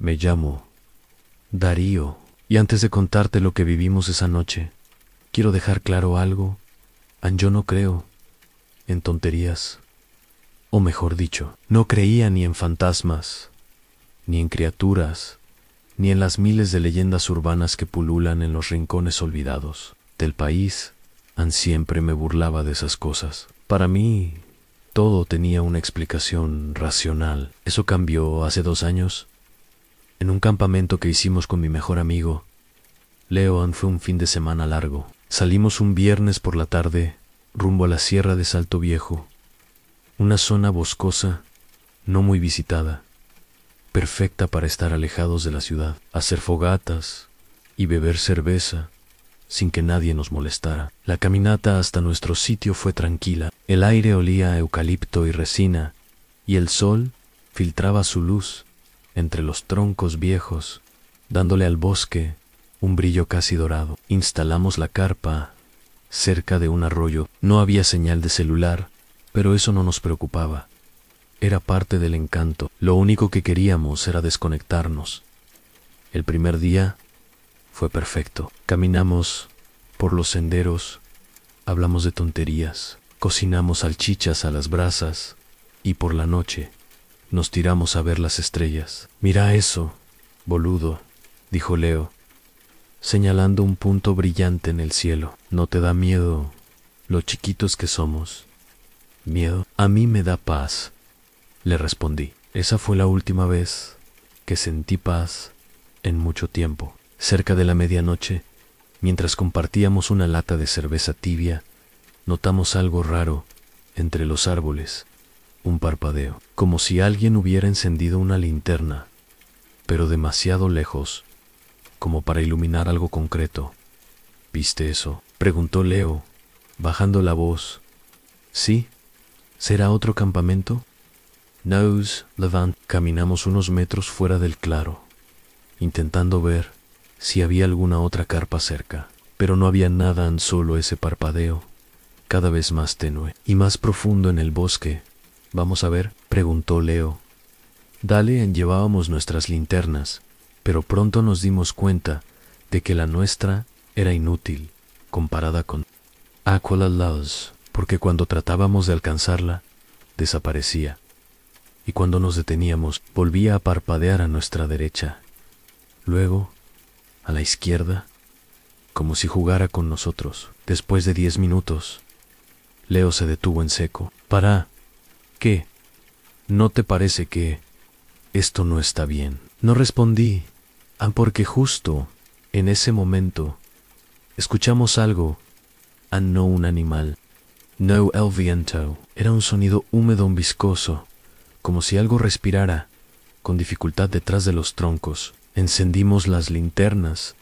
Me llamo Darío, y antes de contarte lo que vivimos esa noche, quiero dejar claro algo. Yo no creo en tonterías, o mejor dicho, no creía ni en fantasmas, ni en criaturas, ni en las miles de leyendas urbanas que pululan en los rincones olvidados del país. Siempre me burlaba de esas cosas. Para mí, todo tenía una explicación racional. Eso cambió hace 2 años, en un campamento que hicimos con mi mejor amigo. Leon. Fue un fin de semana largo. Salimos un viernes por la tarde, rumbo a la Sierra de Salto Viejo, una zona boscosa, no muy visitada, perfecta para estar alejados de la ciudad, hacer fogatas y beber cerveza sin que nadie nos molestara. La caminata hasta nuestro sitio fue tranquila. El aire olía a eucalipto y resina, y el sol filtraba su luz entre los troncos viejos, dándole al bosque un brillo casi dorado. Instalamos la carpa cerca de un arroyo. No había señal de celular, pero eso no nos preocupaba. Era parte del encanto. Lo único que queríamos era desconectarnos. El primer día fue perfecto. Caminamos por los senderos, hablamos de tonterías, cocinamos salchichas a las brasas y por la noche nos tiramos a ver las estrellas. Mira eso, boludo, dijo Leo, señalando un punto brillante en el cielo. ¿No te da miedo lo chiquitos que somos? ¿Miedo? A mí me da paz, le respondí. Esa fue la última vez que sentí paz en mucho tiempo. Cerca de la medianoche, mientras compartíamos una lata de cerveza tibia, notamos algo raro entre los árboles, un parpadeo, como si alguien hubiera encendido una linterna, pero demasiado lejos, como para iluminar algo concreto. ¿Viste eso?, preguntó Leo, bajando la voz. ¿Sí? ¿Será otro campamento? Nose, Levant. Caminamos unos metros fuera del claro, intentando ver si había alguna otra carpa cerca, pero no había nada, solo ese parpadeo, cada vez más tenue y más profundo en el bosque. ¿Vamos a ver?, preguntó Leo. Dale. Llevábamos nuestras linternas, pero pronto nos dimos cuenta de que la nuestra era inútil comparada con Aquila Laws, porque cuando tratábamos de alcanzarla, desaparecía, y cuando nos deteníamos, volvía a parpadear a nuestra derecha, luego a la izquierda, como si jugara con nosotros. Después de 10 minutos, Leo se detuvo en seco. «Para. ¿Qué? ¿No te parece que esto no está bien?» No respondí, porque justo en ese momento escuchamos algo, no un animal, no el viento. Era un sonido húmedo, viscoso, como si algo respirara con dificultad detrás de los troncos. Encendimos las linternas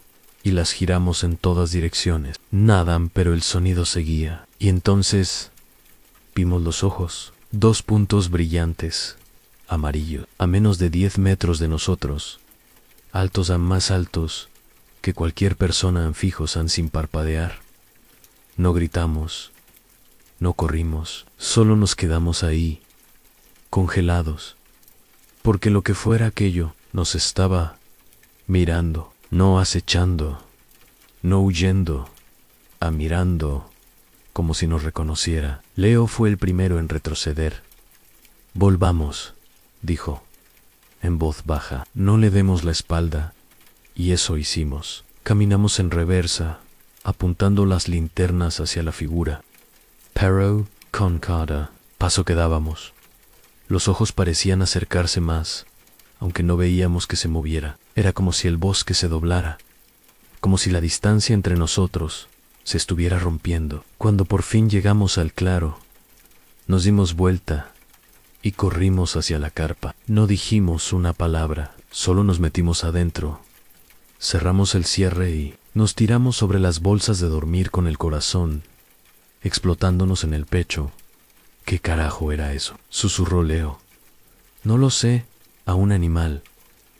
y las giramos en todas direcciones. Nada, pero el sonido seguía. Y entonces vimos los ojos, 2 puntos brillantes, amarillos, a menos de 10 metros de nosotros, altos, más altos que cualquier persona, fijos, sin parpadear. No gritamos, no corrimos, solo nos quedamos ahí, congelados, porque lo que fuera aquello nos estaba mirando, no acechando, no huyendo, mirando, como si nos reconociera. Leo fue el primero en retroceder. «Volvamos», dijo, en voz baja. «No le demos la espalda», y eso hicimos. Caminamos en reversa, apuntando las linternas hacia la figura. Pero con cada paso que dábamos, los ojos parecían acercarse más, aunque no veíamos que se moviera. Era como si el bosque se doblara, como si la distancia entre nosotros se estuviera rompiendo. Cuando por fin llegamos al claro, nos dimos vuelta y corrimos hacia la carpa. No dijimos una palabra, solo nos metimos adentro, cerramos el cierre y nos tiramos sobre las bolsas de dormir con el corazón explotándonos en el pecho. «¿Qué carajo era eso?», susurró Leo. «No lo sé, a un animal,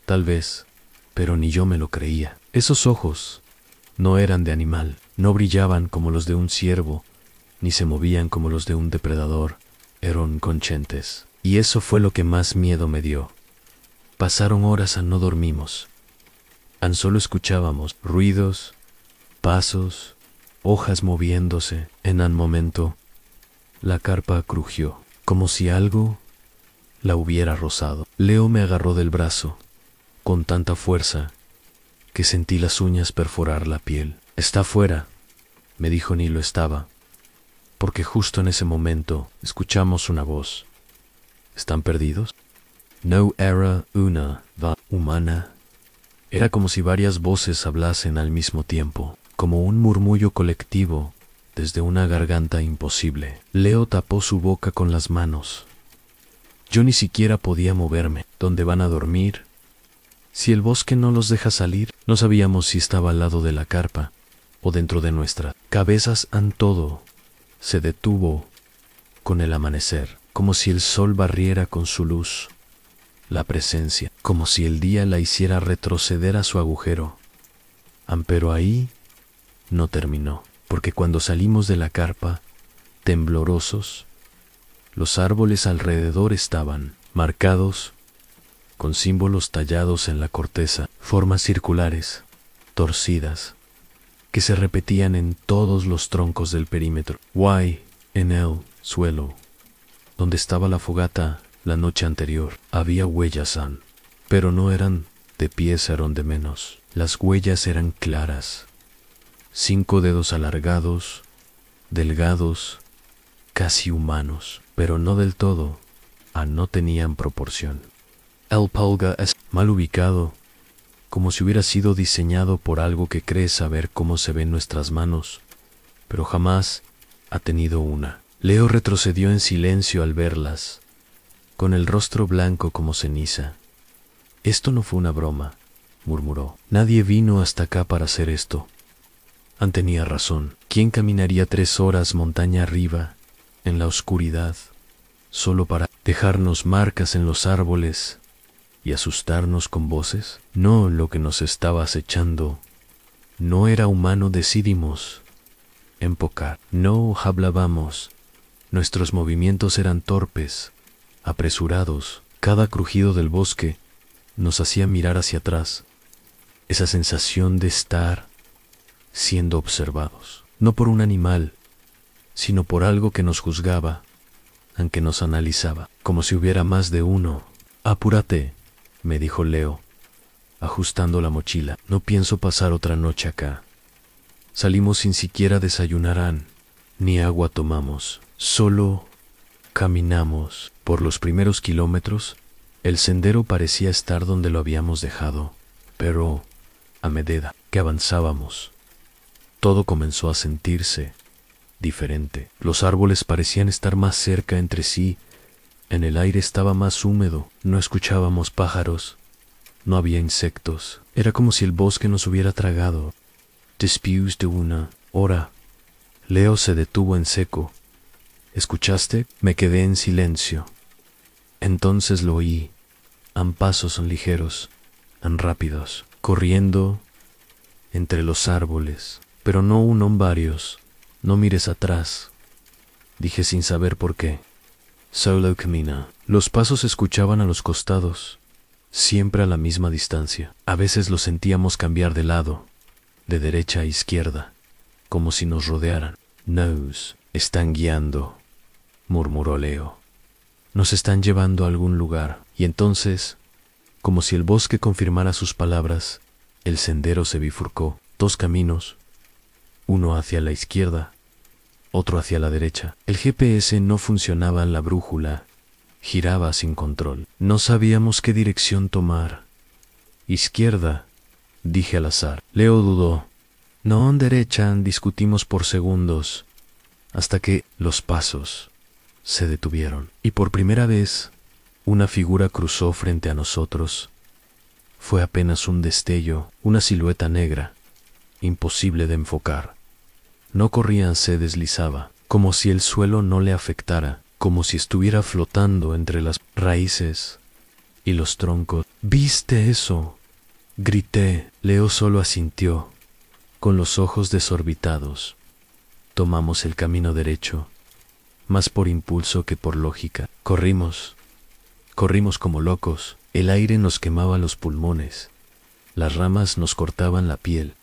tal vez», pero ni yo me lo creía. Esos ojos no eran de animal, no brillaban como los de un ciervo, ni se movían como los de un depredador. Eran conscientes. Y eso fue lo que más miedo me dio, Pasaron horas no dormimos. Solo escuchábamos ruidos, pasos, hojas moviéndose. En un momento, la carpa crujió, como si algo la hubiera rozado. Leo me agarró del brazo, con tanta fuerza, que sentí las uñas perforar la piel. «Está afuera», me dijo. Ni lo estaba, porque justo en ese momento escuchamos una voz. «¿Están perdidos?» No era una voz humana. Era como si varias voces hablasen al mismo tiempo, como un murmullo colectivo desde una garganta imposible. Leo tapó su boca con las manos. Yo ni siquiera podía moverme. ¿Dónde van a dormir? Si el bosque no los deja salir. No sabíamos si estaba al lado de la carpa o dentro de nuestras cabezas. Todo se detuvo con el amanecer, como si el sol barriera con su luz la presencia, como si el día la hiciera retroceder a su agujero. Pero ahí no terminó, porque cuando salimos de la carpa, temblorosos, los árboles alrededor estaban marcados con símbolos tallados en la corteza, formas circulares, torcidas, que se repetían en todos los troncos del perímetro. En el suelo, donde estaba la fogata la noche anterior, había huellas, pero no eran de pies, eran de menos. Las huellas eran claras, 5 dedos alargados, delgados, casi humanos, pero no del todo. No tenían proporción. El pulga es mal ubicado, como si hubiera sido diseñado por algo que cree saber cómo se ven nuestras manos, pero jamás ha tenido una. Leo retrocedió en silencio al verlas, con el rostro blanco como ceniza. «Esto no fue una broma», murmuró. «Nadie vino hasta acá para hacer esto». Tenía razón. ¿Quién caminaría 3 horas montaña arriba, en la oscuridad, solo para dejarnos marcas en los árboles y asustarnos con voces? No, lo que nos estaba acechando no era humano. Decidimos enfocar. No hablábamos. Nuestros movimientos eran torpes, apresurados. Cada crujido del bosque nos hacía mirar hacia atrás. Esa sensación de estar siendo observados, no por un animal, sino por algo que nos juzgaba, aunque nos analizaba, como si hubiera más de uno. «Apúrate», me dijo Leo, ajustando la mochila. «No pienso pasar otra noche acá». Salimos sin siquiera desayunar, ni agua tomamos. Solo caminamos. Por los primeros kilómetros, el sendero parecía estar donde lo habíamos dejado, pero a medida que avanzábamos, todo comenzó a sentirse diferente. Los árboles parecían estar más cerca entre sí, en el aire estaba más húmedo, no escuchábamos pájaros, no había insectos. Era como si el bosque nos hubiera tragado. Después de una hora, Leo se detuvo en seco. «¿Escuchaste?» Me quedé en silencio. Entonces lo oí. Pasos ligeros, rápidos, corriendo entre los árboles. «Pero no uno, varios. No mires atrás», dije sin saber por qué. «Solo camina». Los pasos se escuchaban a los costados, siempre a la misma distancia. A veces los sentíamos cambiar de lado, de derecha a izquierda, como si nos rodearan. «Nos están guiando», murmuró Leo. «Nos están llevando a algún lugar». Y entonces, como si el bosque confirmara sus palabras, el sendero se bifurcó. 2 caminos, uno hacia la izquierda, otro hacia la derecha. El GPS no funcionaba, la brújula giraba sin control. No sabíamos qué dirección tomar. «Izquierda», dije al azar. Leo dudó. «No, derecha», discutimos por segundos, hasta que los pasos se detuvieron. Y por primera vez, una figura cruzó frente a nosotros. Fue apenas un destello, una silueta negra, imposible de enfocar. No corría, se deslizaba, como si el suelo no le afectara, como si estuviera flotando entre las raíces y los troncos. «¿Viste eso?», grité. Leo solo asintió, con los ojos desorbitados. Tomamos el camino derecho, más por impulso que por lógica. Corrimos como locos, El aire nos quemaba los pulmones. Las ramas nos cortaban la piel.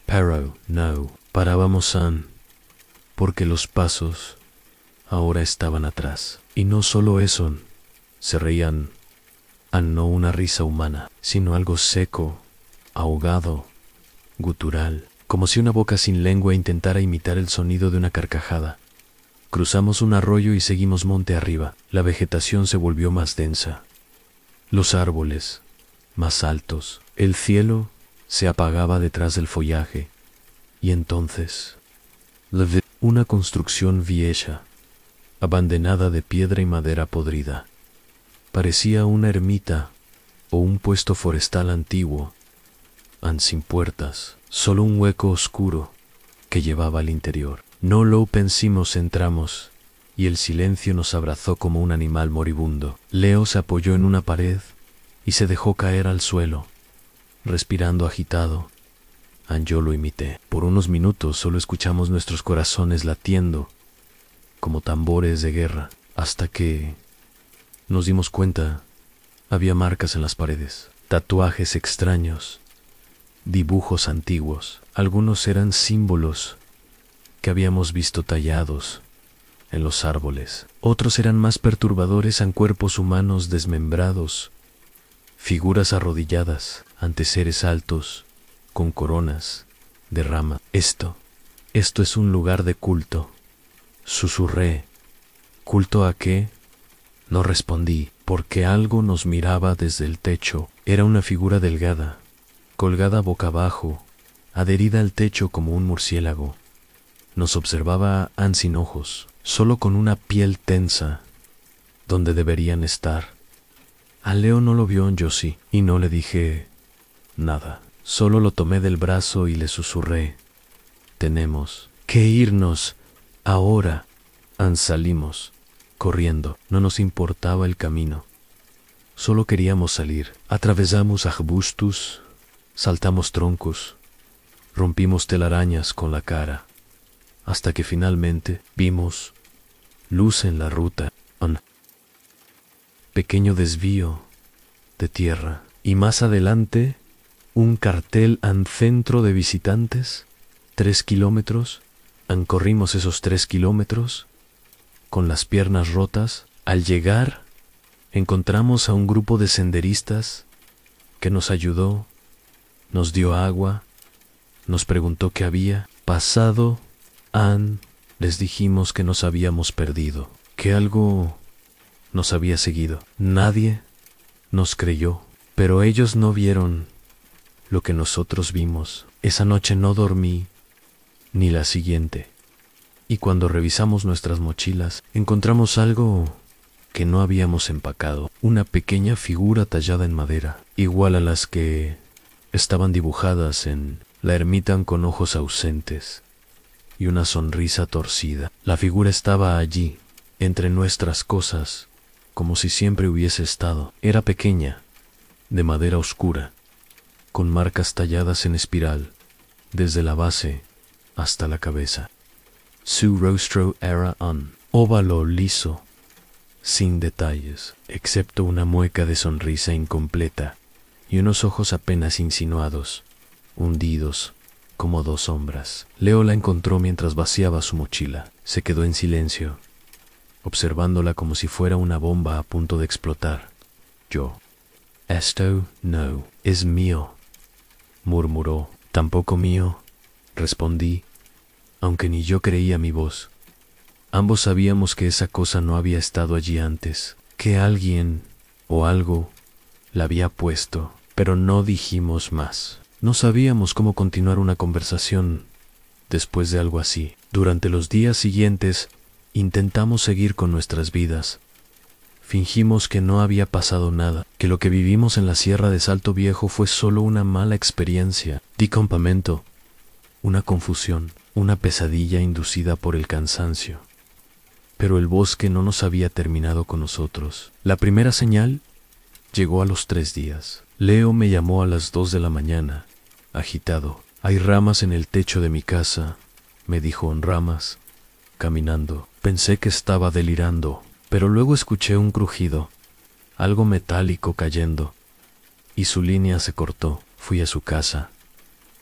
Pero no parábamos porque los pasos ahora estaban atrás. Y no solo eso, se reían, no una risa humana, sino algo seco, ahogado, gutural, como si una boca sin lengua intentara imitar el sonido de una carcajada. Cruzamos un arroyo y seguimos monte arriba. La vegetación se volvió más densa. Los árboles, más altos. El cielo se apagaba detrás del follaje. Y entonces, una construcción vieja, abandonada de piedra y madera podrida. Parecía una ermita o un puesto forestal antiguo, sin puertas, solo un hueco oscuro que llevaba al interior. No lo pensamos, entramos, y el silencio nos abrazó como un animal moribundo. Leo se apoyó en una pared y se dejó caer al suelo, respirando agitado. Yo lo imité. Por unos minutos solo escuchamos nuestros corazones latiendo, como tambores de guerra, hasta que nos dimos cuenta, había marcas en las paredes, tatuajes extraños, dibujos antiguos. Algunos eran símbolos que habíamos visto tallados en los árboles. Otros eran más perturbadores, en cuerpos humanos desmembrados, figuras arrodilladas ante seres altos, con coronas de rama. Esto es un lugar de culto, susurré. ¿Culto a qué? No respondí, porque algo nos miraba desde el techo. Era una figura delgada, colgada boca abajo, adherida al techo como un murciélago. Nos observaba sin ojos, solo con una piel tensa, donde deberían estar. A Leo no lo vio, yo sí, y no le dije nada. Solo lo tomé del brazo y le susurré: tenemos que irnos ahora. Salimos, corriendo. No nos importaba el camino. Solo queríamos salir. Atravesamos arbustos, saltamos troncos, rompimos telarañas con la cara, hasta que finalmente vimos luz en la ruta. Un pequeño desvío de tierra. Y más adelante, un cartel centro de visitantes. 3 kilómetros. Corrimos esos 3 kilómetros con las piernas rotas. Al llegar, encontramos a un grupo de senderistas que nos ayudó, nos dio agua, nos preguntó qué había pasado. Les dijimos que nos habíamos perdido, que algo nos había seguido. Nadie nos creyó, pero ellos no vieron lo que nosotros vimos. Esa noche no dormí, ni la siguiente. Y cuando revisamos nuestras mochilas, encontramos algo que no habíamos empacado. Una pequeña figura tallada en madera, igual a las que estaban dibujadas en la ermita, con ojos ausentes y una sonrisa torcida. La figura estaba allí, entre nuestras cosas, como si siempre hubiese estado. Era pequeña, de madera oscura, con marcas talladas en espiral, desde la base hasta la cabeza. Su rostro era un óvalo liso, sin detalles, excepto una mueca de sonrisa incompleta y unos ojos apenas insinuados, hundidos como 2 sombras. Leo la encontró mientras vaciaba su mochila. Se quedó en silencio, observándola como si fuera una bomba a punto de explotar. Yo: esto no es mío, murmuró. Tampoco mío, respondí, aunque ni yo creía mi voz. Ambos sabíamos que esa cosa no había estado allí antes, que alguien o algo la había puesto, pero no dijimos más. No sabíamos cómo continuar una conversación después de algo así. Durante los días siguientes intentamos seguir con nuestras vidas. Fingimos que no había pasado nada, que lo que vivimos en la Sierra de Salto Viejo fue solo una mala experiencia, campamento, una confusión, una pesadilla inducida por el cansancio. Pero el bosque no nos había terminado con nosotros. La primera señal llegó a los 3 días. Leo me llamó a las 2 de la mañana, agitado. Hay ramas en el techo de mi casa, me dijo. En ramas, caminando. Pensé que estaba delirando, pero luego escuché un crujido. algo metálico cayendo, y su línea se cortó. Fui a su casa,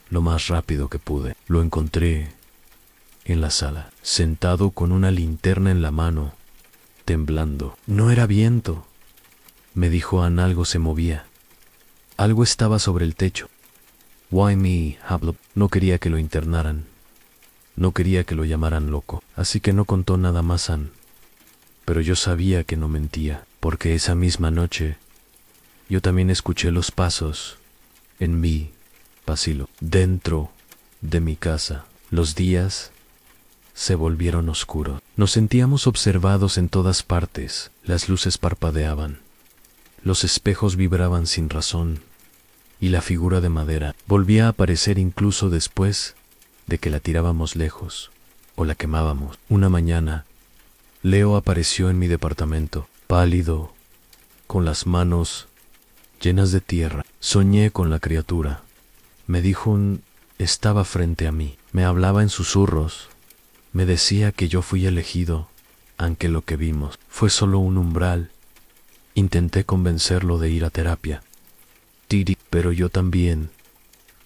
lo más rápido que pude. Lo encontré en la sala, sentado con una linterna en la mano, temblando. No era viento, me dijo Ann, algo se movía. Algo estaba sobre el techo. Why me, Hablop? No quería que lo internaran. No quería que lo llamaran loco, así que no contó nada más Ann. Pero yo sabía que no mentía, porque esa misma noche yo también escuché los pasos en mi pasillo, dentro de mi casa. Los días se volvieron oscuros. Nos sentíamos observados en todas partes. Las luces parpadeaban. Los espejos vibraban sin razón. Y la figura de madera volvía a aparecer incluso después de que la tirábamos lejos o la quemábamos. Una mañana, Leo apareció en mi departamento, pálido, con las manos llenas de tierra. Soñé con la criatura. Me dijo estaba frente a mí. Me hablaba en susurros. Me decía que yo fui elegido, aunque lo que vimos fue solo un umbral. Intenté convencerlo de ir a terapia. Pero yo también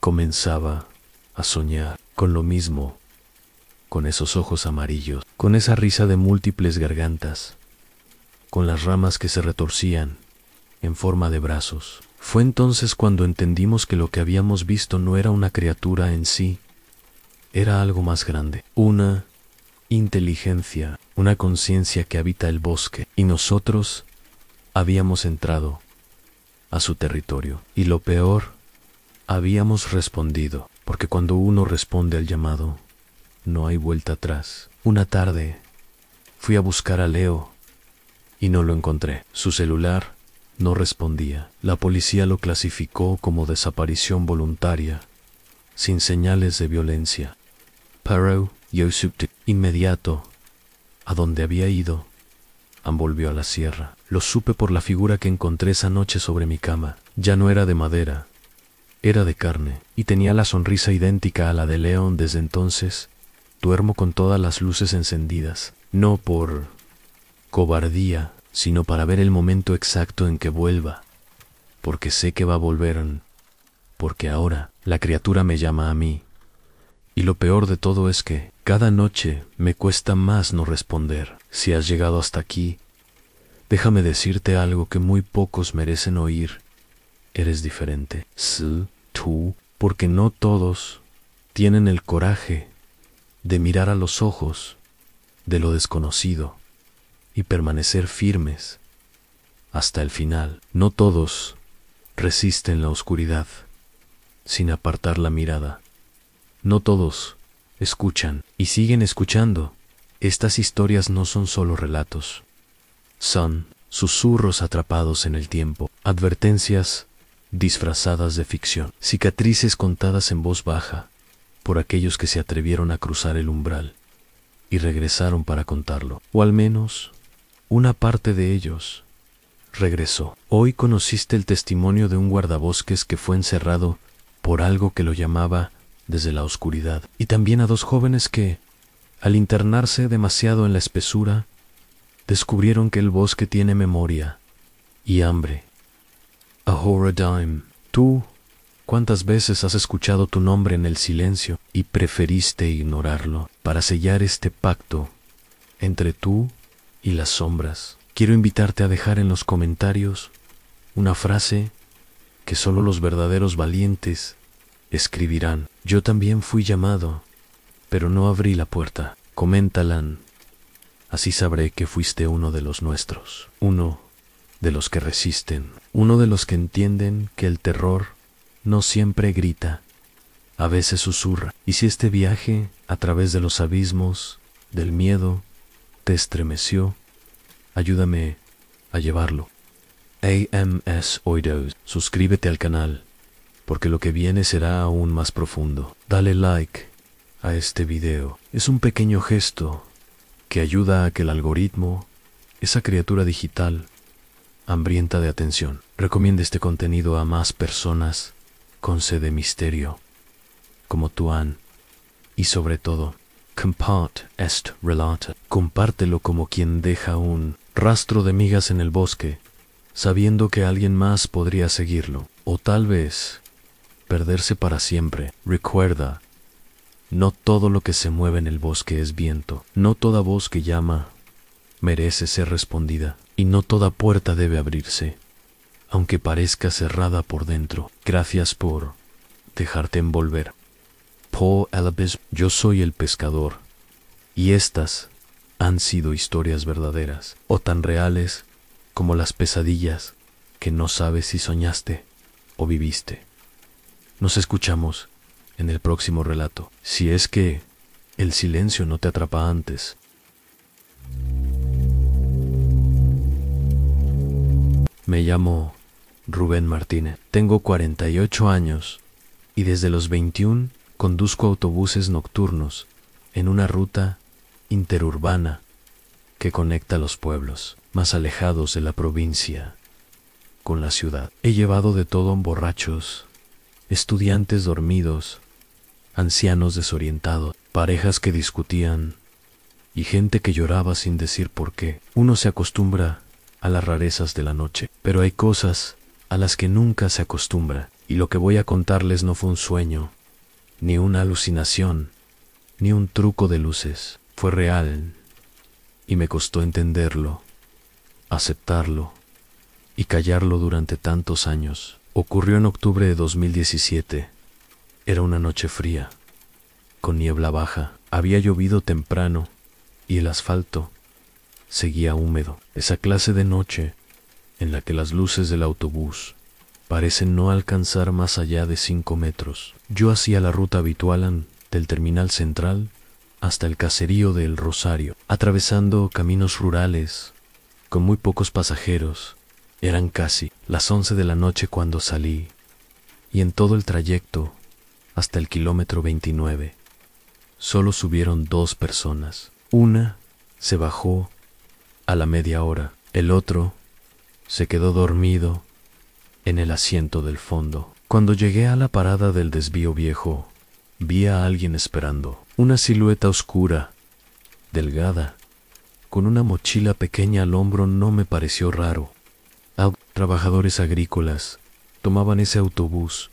comenzaba a soñar con lo mismo, con esos ojos amarillos, con esa risa de múltiples gargantas, con las ramas que se retorcían en forma de brazos. Fue entonces cuando entendimos que lo que habíamos visto no era una criatura en sí, era algo más grande, una inteligencia, una conciencia que habita el bosque, y nosotros habíamos entrado a su territorio. Y lo peor, habíamos respondido, porque cuando uno responde al llamado, no hay vuelta atrás. Una tarde, fui a buscar a Leo y no lo encontré. Su celular no respondía. La policía lo clasificó como desaparición voluntaria, sin señales de violencia. Pero yo supe inmediato a dónde había ido. Ann volvió a la sierra. Lo supe por la figura que encontré esa noche sobre mi cama. Ya no era de madera, era de carne, y tenía la sonrisa idéntica a la de Leon. Desde entonces, duermo con todas las luces encendidas, no por cobardía, sino para ver el momento exacto en que vuelva, porque sé que va a volver, porque ahora la criatura me llama a mí. Y lo peor de todo es que cada noche me cuesta más no responder. Si has llegado hasta aquí, déjame decirte algo que muy pocos merecen oír. Eres diferente. Sí, tú, porque no todos tienen el coraje de mirar a los ojos de lo desconocido y permanecer firmes hasta el final. No todos resisten la oscuridad sin apartar la mirada. No todos escuchan y siguen escuchando. Estas historias no son solo relatos. Son susurros atrapados en el tiempo, advertencias disfrazadas de ficción, cicatrices contadas en voz baja por aquellos que se atrevieron a cruzar el umbral y regresaron para contarlo, o al menos una parte de ellos regresó. Hoy conociste el testimonio de un guardabosques que fue encerrado por algo que lo llamaba desde la oscuridad, y también a dos jóvenes que, al internarse demasiado en la espesura, descubrieron que el bosque tiene memoria y hambre. Ahoradime, tú, ¿cuántas veces has escuchado tu nombre en el silencio y preferiste ignorarlo para sellar este pacto entre tú y las sombras? Quiero invitarte a dejar en los comentarios una frase que solo los verdaderos valientes escribirán. Yo también fui llamado, pero no abrí la puerta. Coméntala, así sabré que fuiste uno de los nuestros, uno de los que resisten, uno de los que entienden que el terror no siempre grita, a veces susurra. Y si este viaje a través de los abismos del miedo te estremeció, ayúdame a llevarlo. AMS Oidos, suscríbete al canal, porque lo que viene será aún más profundo. Dale like a este video. Es un pequeño gesto que ayuda a que el algoritmo, esa criatura digital hambrienta de atención, recomiende este contenido a más personas con sed de misterio, como tú, Ann. Y sobre todo, compart est relata. Compártelo como quien deja un rastro de migas en el bosque, sabiendo que alguien más podría seguirlo, o tal vez perderse para siempre. Recuerda, no todo lo que se mueve en el bosque es viento, no toda voz que llama merece ser respondida, y no toda puerta debe abrirse, aunque parezca cerrada por dentro. Gracias por dejarte envolver. Paul Ellis. Yo soy el pescador, y estas han sido historias verdaderas, o tan reales como las pesadillas que no sabes si soñaste o viviste. Nos escuchamos en el próximo relato, si es que el silencio no te atrapa antes. Me llamo Rubén Martínez, tengo 48 años y desde los 21 conduzco autobuses nocturnos en una ruta interurbana que conecta los pueblos más alejados de la provincia con la ciudad. He llevado de todo: borrachos, estudiantes dormidos, ancianos desorientados, parejas que discutían y gente que lloraba sin decir por qué. Uno se acostumbra a las rarezas de la noche, pero hay cosas a las que nunca se acostumbra, y lo que voy a contarles no fue un sueño, ni una alucinación, ni un truco de luces. Fue real, y me costó entenderlo, aceptarlo y callarlo durante tantos años. Ocurrió en octubre de 2017. Era una noche fría, con niebla baja. Había llovido temprano y el asfalto seguía húmedo. Esa clase de noche en la que las luces del autobús parecen no alcanzar más allá de 5 metros. Yo hacía la ruta habitual del terminal central hasta el caserío de El Rosario, atravesando caminos rurales con muy pocos pasajeros. Eran casi las 11 de la noche cuando salí, y en todo el trayecto hasta el kilómetro 29 solo subieron 2 personas. Una se bajó a la media hora, el otro se quedó dormido en el asiento del fondo. Cuando llegué a la parada del desvío viejo, vi a alguien esperando, una silueta oscura, delgada, con una mochila pequeña al hombro. No me pareció raro. Trabajadores agrícolas tomaban ese autobús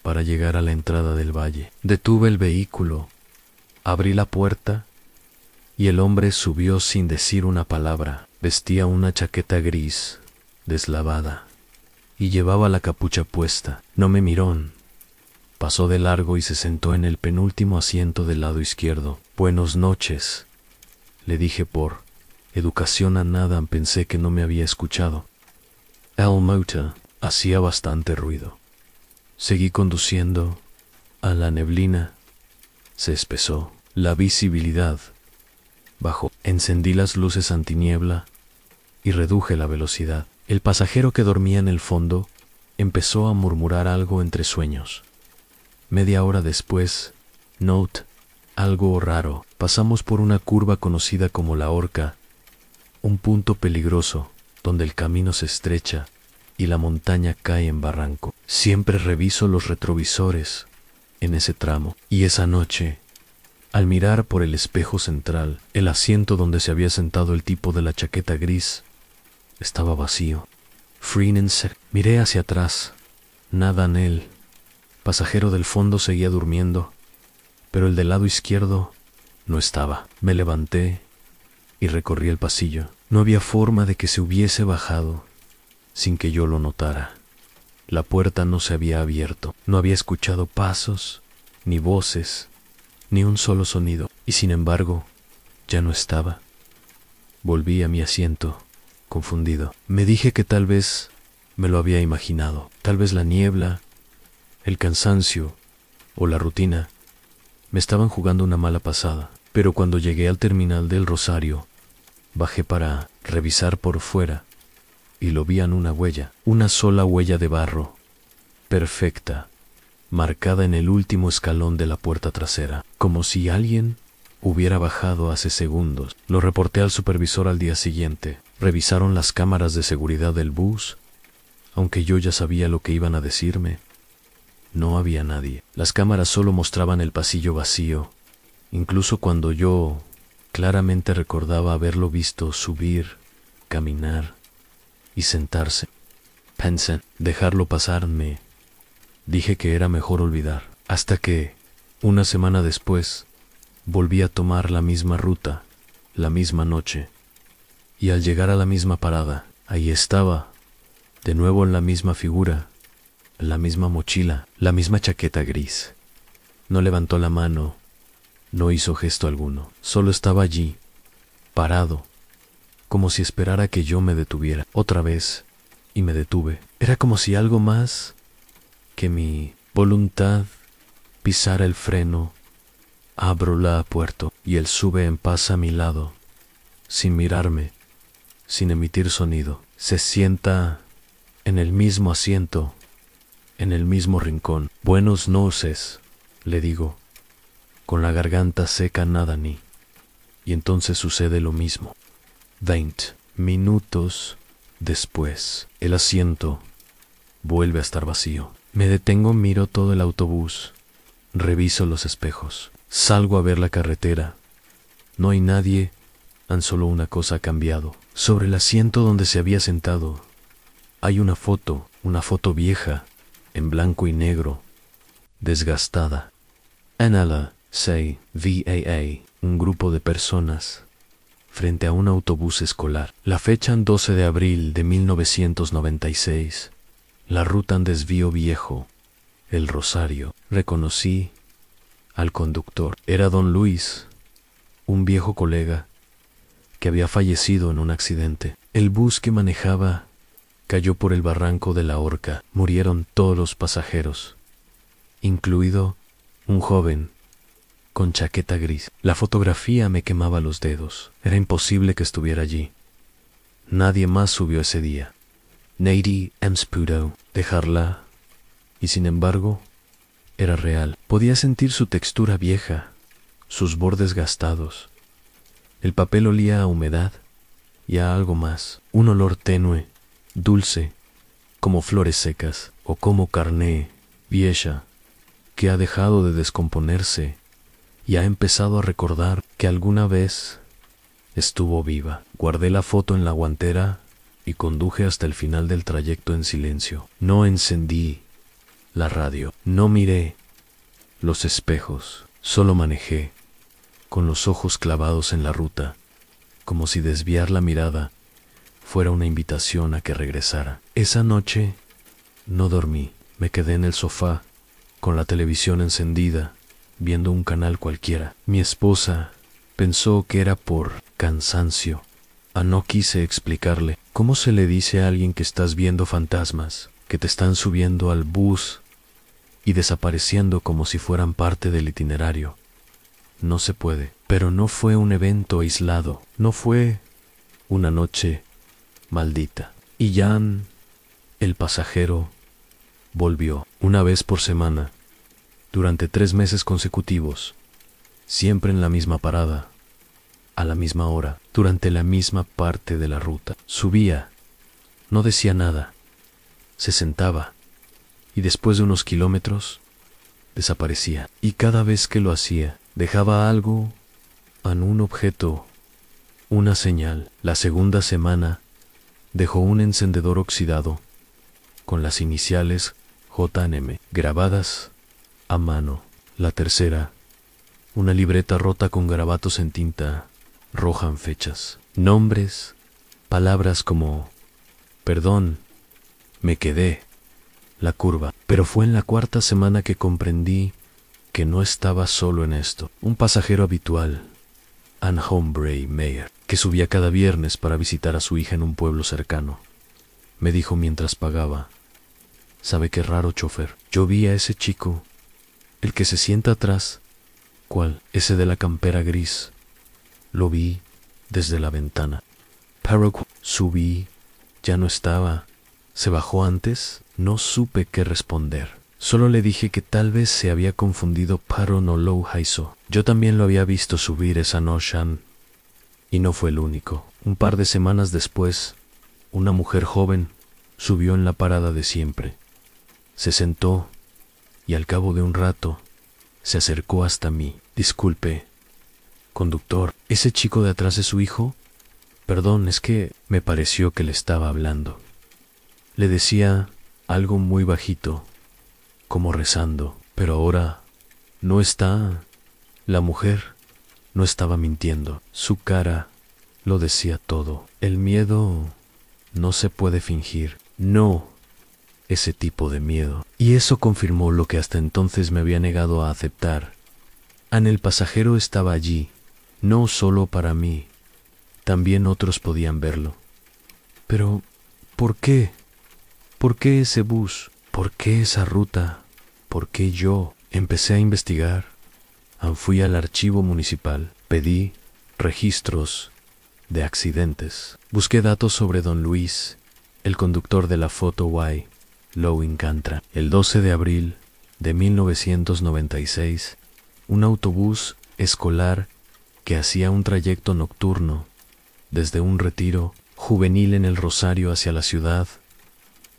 para llegar a la entrada del valle. Detuve el vehículo, abrí la puerta y el hombre subió sin decir una palabra. Vestía una chaqueta gris, deslavada, y llevaba la capucha puesta. No me miró. Pasó de largo y se sentó en el penúltimo asiento del lado izquierdo. Buenas noches, le dije por educación a nada. Pensé que no me había escuchado. El motor hacía bastante ruido. Seguí conduciendo. A la neblina se espesó. La visibilidad bajó. Encendí las luces antiniebla y reduje la velocidad. El pasajero que dormía en el fondo empezó a murmurar algo entre sueños. Media hora después, note, algo raro. Pasamos por una curva conocida como la Horca, un punto peligroso donde el camino se estrecha y la montaña cae en barranco. Siempre reviso los retrovisores en ese tramo, y esa noche, al mirar por el espejo central, el asiento donde se había sentado el tipo de la chaqueta gris estaba vacío. Miré hacia atrás. Nada en él. Pasajero del fondo seguía durmiendo, pero el del lado izquierdo no estaba. Me levanté y recorrí el pasillo. No había forma de que se hubiese bajado sin que yo lo notara. La puerta no se había abierto. No había escuchado pasos, ni voces, ni un solo sonido. Y sin embargo, ya no estaba. Volví a mi asiento, confundido. Me dije que tal vez me lo había imaginado. Tal vez la niebla, el cansancio o la rutina me estaban jugando una mala pasada. Pero cuando llegué al terminal del Rosario, bajé para revisar por fuera y lo vi en una huella, una sola huella de barro, perfecta, marcada en el último escalón de la puerta trasera, como si alguien hubiera bajado hace segundos. Lo reporté al supervisor al día siguiente. Revisaron las cámaras de seguridad del bus, aunque yo ya sabía lo que iban a decirme. No había nadie. Las cámaras solo mostraban el pasillo vacío, incluso cuando yo claramente recordaba haberlo visto subir, caminar y sentarse. Pensé, dejarlo pasarme. Dije que era mejor olvidar, hasta que, una semana después, volví a tomar la misma ruta, la misma noche, y al llegar a la misma parada, ahí estaba, de nuevo la misma figura, la misma mochila, la misma chaqueta gris. No levantó la mano, no hizo gesto alguno, solo estaba allí, parado, como si esperara que yo me detuviera otra vez, y me detuve. Era como si algo más que mi voluntad pisara el freno. Abro la puerta y él sube en paz a mi lado, sin mirarme, sin emitir sonido. Se sienta en el mismo asiento, en el mismo rincón. Buenos noches, le digo, con la garganta seca nada ni. Y entonces sucede lo mismo. 20 minutos después, el asiento vuelve a estar vacío. Me detengo, miro todo el autobús, reviso los espejos, salgo a ver la carretera. No hay nadie, tan solo una cosa ha cambiado. Sobre el asiento donde se había sentado, hay una foto vieja, en blanco y negro, desgastada. NLA, say, VAA, un grupo de personas, frente a un autobús escolar. La fecha en 12 de abril de 1996. La ruta en desvío viejo, el Rosario. Reconocí al conductor. Era don Luis, un viejo colega que había fallecido en un accidente. El bus que manejaba cayó por el barranco de la Horca. Murieron todos los pasajeros, incluido un joven con chaqueta gris. La fotografía me quemaba los dedos. Era imposible que estuviera allí. Nadie más subió ese día. Nady Emspudo, dejarla, y sin embargo, era real. Podía sentir su textura vieja, sus bordes gastados. El papel olía a humedad y a algo más, un olor tenue, dulce, como flores secas o como carne vieja que ha dejado de descomponerse y ha empezado a recordar que alguna vez estuvo viva. Guardé la foto en la guantera y conduje hasta el final del trayecto en silencio. No encendí la radio, no miré los espejos, solo manejé, con los ojos clavados en la ruta, como si desviar la mirada fuera una invitación a que regresara. Esa noche no dormí, me quedé en el sofá, con la televisión encendida, viendo un canal cualquiera. Mi esposa pensó que era por cansancio. No quise explicarle. ¿Cómo se le dice a alguien que estás viendo fantasmas, que te están subiendo al bus y desapareciendo como si fueran parte del itinerario? No se puede. Pero no fue un evento aislado, no fue una noche maldita. Y Jan, el pasajero, volvió una vez por semana, durante 3 meses consecutivos, siempre en la misma parada, a la misma hora, durante la misma parte de la ruta. Subía, no decía nada, se sentaba, y después de unos kilómetros, desaparecía. Y cada vez que lo hacía, dejaba algo en un objeto, una señal. La segunda semana, dejó un encendedor oxidado, con las iniciales JNM, grabadas a mano. La tercera, una libreta rota con garabatos en tinta roja en fechas. Nombres, palabras como perdón, me quedé, la curva. Pero fue en la 4ª semana que comprendí que no estaba solo en esto. Un pasajero habitual, Ann Hombre Mayer, que subía cada viernes para visitar a su hija en un pueblo cercano, me dijo mientras pagaba: ¿sabe qué raro, chofer? Yo vi a ese chico, el que se sienta atrás. ¿Cuál? Ese de la campera gris. Lo vi desde la ventana. Pero subí, ya no estaba. ¿Se bajó antes? No supe qué responder. Solo le dije que tal vez se había confundido. Paro no lo hizo. Yo también lo había visto subir esa noche, y no fue el único. Un par de semanas después, una mujer joven subió en la parada de siempre. Se sentó y al cabo de un rato se acercó hasta mí. Disculpe, conductor, ¿ese chico de atrás es su hijo? Perdón, es que me pareció que le estaba hablando. Le decía algo muy bajito, como rezando, pero ahora no está. La mujer no estaba mintiendo. Su cara lo decía todo. El miedo no se puede fingir. No ese tipo de miedo. Y eso confirmó lo que hasta entonces me había negado a aceptar. El pasajero estaba allí, no solo para mí. También otros podían verlo. Pero, ¿por qué? ¿Por qué ese bus? ¿Por qué esa ruta? ¿Por qué yo? Empecé a investigar. Fui al archivo municipal. Pedí registros de accidentes. Busqué datos sobre don Luis, el conductor de la foto Y, Low Incantra. El 12 de abril de 1996, un autobús escolar que hacía un trayecto nocturno desde un retiro juvenil en el Rosario hacia la ciudad,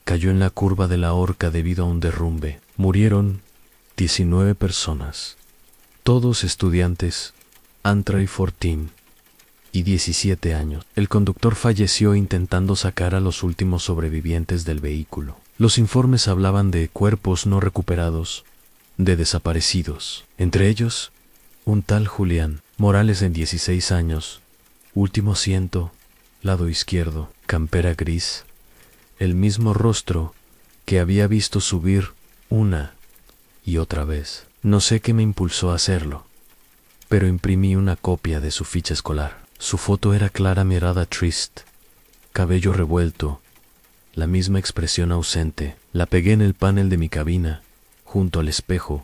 cayó en la curva de la Horca debido a un derrumbe. Murieron 19 personas, todos estudiantes, Andrei Fortin, y 17 años. El conductor falleció intentando sacar a los últimos sobrevivientes del vehículo. Los informes hablaban de cuerpos no recuperados, de desaparecidos, entre ellos un tal Julián Morales de 16 años, último asiento, lado izquierdo, campera gris, el mismo rostro que había visto subir una y otra vez. No sé qué me impulsó a hacerlo, pero imprimí una copia de su ficha escolar. Su foto era clara, mirada triste, cabello revuelto, la misma expresión ausente. La pegué en el panel de mi cabina, junto al espejo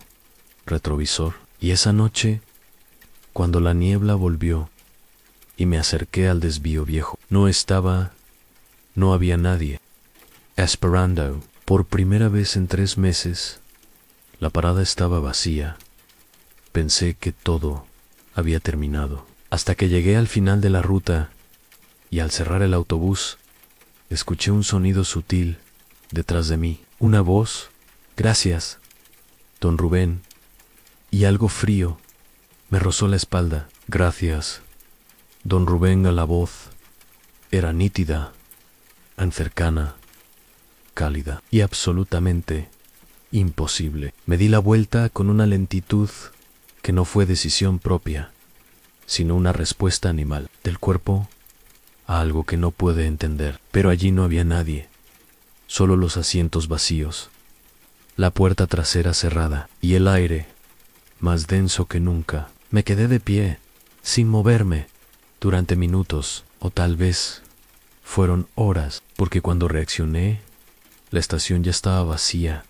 retrovisor. Y esa noche, cuando la niebla volvió y me acerqué al desvío viejo, no había nadie. Esperando, por primera vez en 3 meses, la parada estaba vacía. Pensé que todo había terminado, hasta que llegué al final de la ruta y al cerrar el autobús, escuché un sonido sutil detrás de mí. Una voz: «Gracias, don Rubén», y algo frío me rozó la espalda. «Gracias, don Rubén». A la voz era nítida, cercana, cálida y absolutamente imposible. Me di la vuelta con una lentitud que no fue decisión propia, sino una respuesta animal, del cuerpo a algo que no puede entender. Pero allí no había nadie, solo los asientos vacíos, la puerta trasera cerrada y el aire más denso que nunca. Me quedé de pie, sin moverme, durante minutos, o tal vez fueron horas, porque cuando reaccioné, la estación ya estaba vacía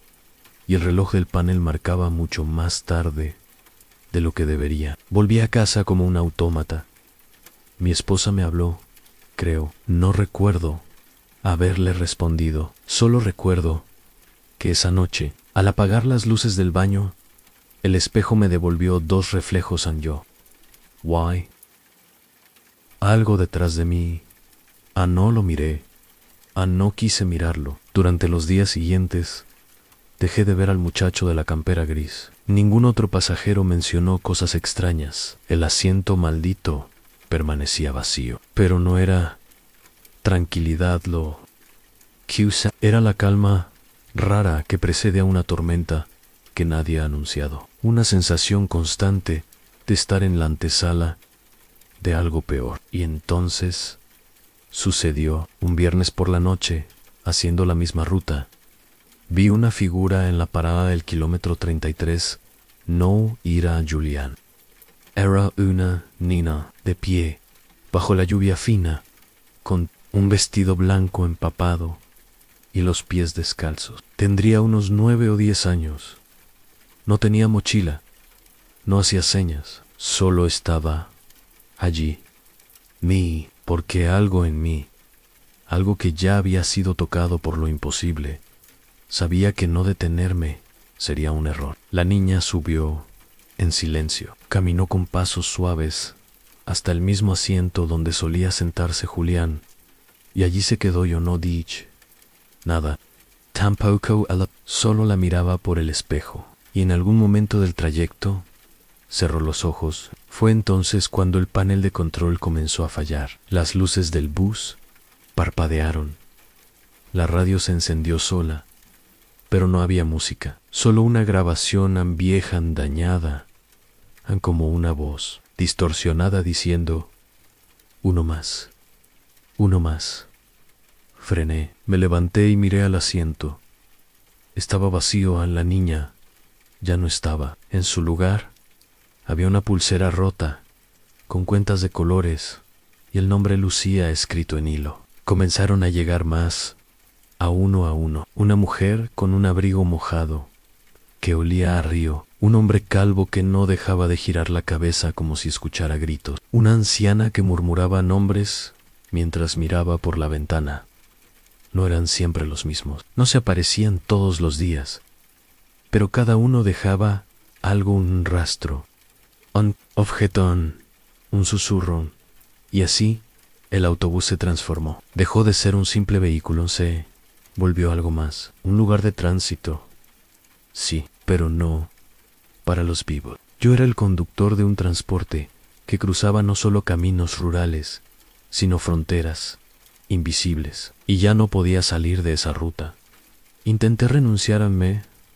y el reloj del panel marcaba mucho más tarde de lo que debería. Volví a casa como un autómata. Mi esposa me habló, creo. No recuerdo haberle respondido. Solo recuerdo que esa noche, al apagar las luces del baño, el espejo me devolvió 2 reflejos en yo. Why? Algo detrás de mí. No lo miré. No quise mirarlo. Durante los días siguientes, dejé de ver al muchacho de la campera gris. Ningún otro pasajero mencionó cosas extrañas. El asiento maldito permanecía vacío. Pero no era tranquilidad lo que usa. Era la calma rara que precede a una tormenta que nadie ha anunciado. Una sensación constante de estar en la antesala de algo peor. Y entonces sucedió. Un viernes por la noche, haciendo la misma ruta, vi una figura en la parada del kilómetro 33. No era Julián. Era una niña de pie, bajo la lluvia fina, con un vestido blanco empapado y los pies descalzos. Tendría unos 9 o 10 años. No tenía mochila, no hacía señas, solo estaba allí. Porque algo en mí, algo que ya había sido tocado por lo imposible, sabía que no detenerme sería un error. La niña subió en silencio, caminó con pasos suaves hasta el mismo asiento donde solía sentarse Julián, y allí se quedó. Yo no dije nada, tampoco ella, solo la miraba por el espejo. Y en algún momento del trayecto Cerró los ojos. Fue entonces cuando el panel de control comenzó a fallar. Las luces del bus parpadearon. La radio se encendió sola, pero no había música. Solo una grabación vieja, dañada, como una voz distorsionada diciendo: uno más, uno más. Frené, me levanté y miré al asiento. Estaba vacío. La niña ya no estaba. En su lugar había una pulsera rota, con cuentas de colores, y el nombre Lucía escrito en hilo. Comenzaron a llegar más, a uno. Una mujer con un abrigo mojado, que olía a río. Un hombre calvo que no dejaba de girar la cabeza como si escuchara gritos. Una anciana que murmuraba nombres mientras miraba por la ventana. No eran siempre los mismos. No se aparecían todos los días, pero cada uno dejaba algo, un rastro, un objetón, un susurro, y así el autobús se transformó. Dejó de ser un simple vehículo, se volvió algo más, un lugar de tránsito. Sí, pero no para los vivos. Yo era el conductor de un transporte que cruzaba no solo caminos rurales, sino fronteras invisibles, y ya no podía salir de esa ruta. Intenté renunciar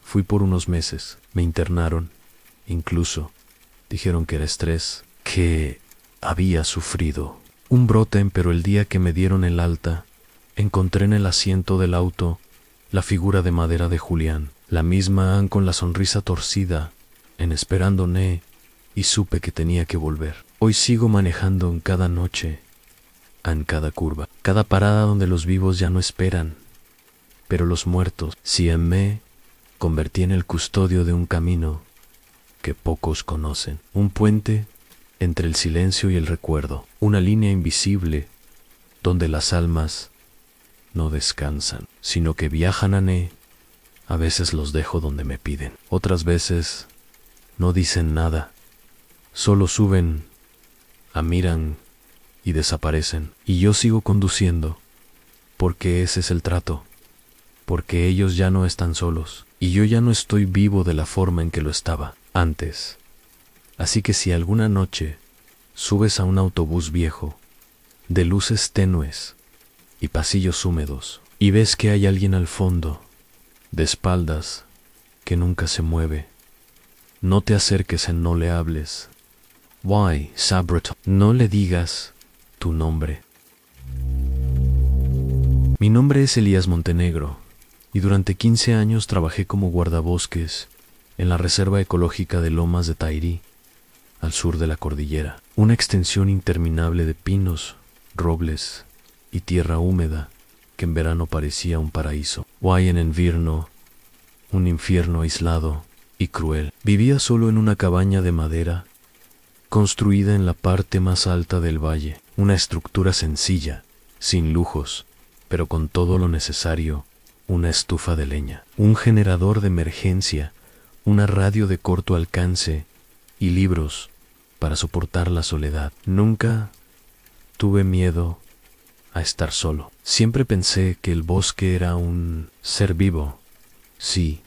fui por unos meses, me internaron, incluso dijeron que era estrés, que había sufrido un brote, pero el día que me dieron el alta, encontré en el asiento del auto la figura de madera de Julián, la misma con la sonrisa torcida, esperándome, y supe que tenía que volver. Hoy sigo manejando en cada noche, en cada curva, cada parada donde los vivos ya no esperan, pero los muertos, si me convertí en el custodio de un camino que pocos conocen, un puente entre el silencio y el recuerdo, una línea invisible donde las almas no descansan, sino que viajan a veces los dejo donde me piden, otras veces no dicen nada, solo suben, miran y desaparecen, y yo sigo conduciendo, porque ese es el trato, porque ellos ya no están solos, y yo ya no estoy vivo de la forma en que lo estaba antes. Así que si alguna noche subes a un autobús viejo, de luces tenues y pasillos húmedos, y ves que hay alguien al fondo, de espaldas, que nunca se mueve, no te acerques y no le hables. Why, Sabroto, no le digas tu nombre. Mi nombre es Elías Montenegro, y durante 15 años trabajé como guardabosques en la Reserva Ecológica de Lomas de Tairí, al sur de la cordillera, una extensión interminable de pinos, robles y tierra húmeda que en verano parecía un paraíso, o en invierno un infierno aislado y cruel. Vivía solo en una cabaña de madera construida en la parte más alta del valle, una estructura sencilla, sin lujos, pero con todo lo necesario: una estufa de leña, un generador de emergencia, una radio de corto alcance y libros para soportar la soledad. Nunca tuve miedo a estar solo. Siempre pensé que el bosque era un ser vivo, sí,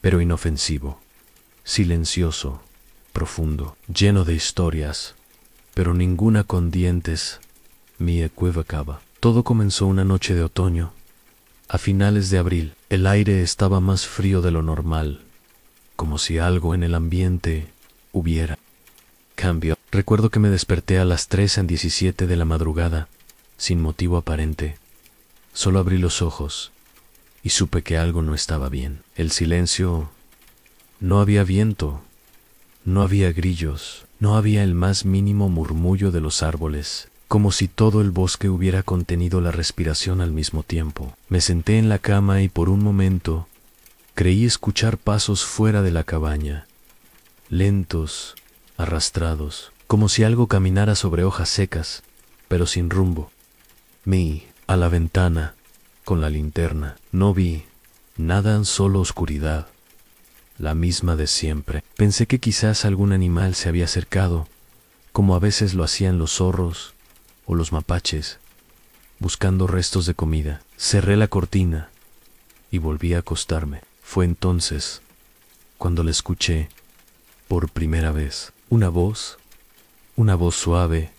pero inofensivo, silencioso, profundo, lleno de historias, pero ninguna con dientes me equivocaba. Todo comenzó una noche de otoño. A finales de abril, el aire estaba más frío de lo normal, como si algo en el ambiente hubiera cambiado. Recuerdo que me desperté a las 3:17 de la madrugada, sin motivo aparente. Solo abrí los ojos y supe que algo no estaba bien. El silencio, no había viento, no había grillos, no había el más mínimo murmullo de los árboles, como si todo el bosque hubiera contenido la respiración al mismo tiempo. Me senté en la cama y por un momento creí escuchar pasos fuera de la cabaña, lentos, arrastrados, como si algo caminara sobre hojas secas, pero sin rumbo. A la ventana, con la linterna, no vi nada, solo oscuridad, la misma de siempre. Pensé que quizás algún animal se había acercado, como a veces lo hacían los zorros o los mapaches, buscando restos de comida. Cerré la cortina y volví a acostarme. Fue entonces cuando la escuché Por primera vez, una voz suave,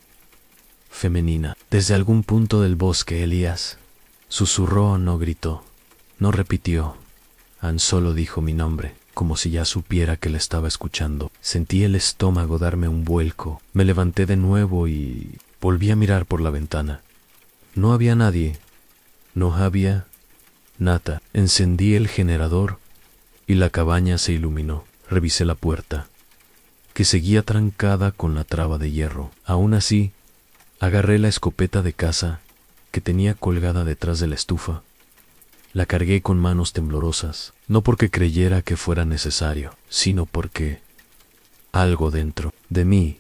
femenina. Desde algún punto del bosque, Elías susurró, no gritó, no repitió, tan solo dijo mi nombre, como si ya supiera que le estaba escuchando. Sentí el estómago darme un vuelco. Me levanté de nuevo y volví a mirar por la ventana. No había nadie. No había nada. Encendí el generador y la cabaña se iluminó. Revisé la puerta, que seguía trancada con la traba de hierro. Aún así, agarré la escopeta de caza que tenía colgada detrás de la estufa. La cargué con manos temblorosas, no porque creyera que fuera necesario, sino porque algo dentro de mí,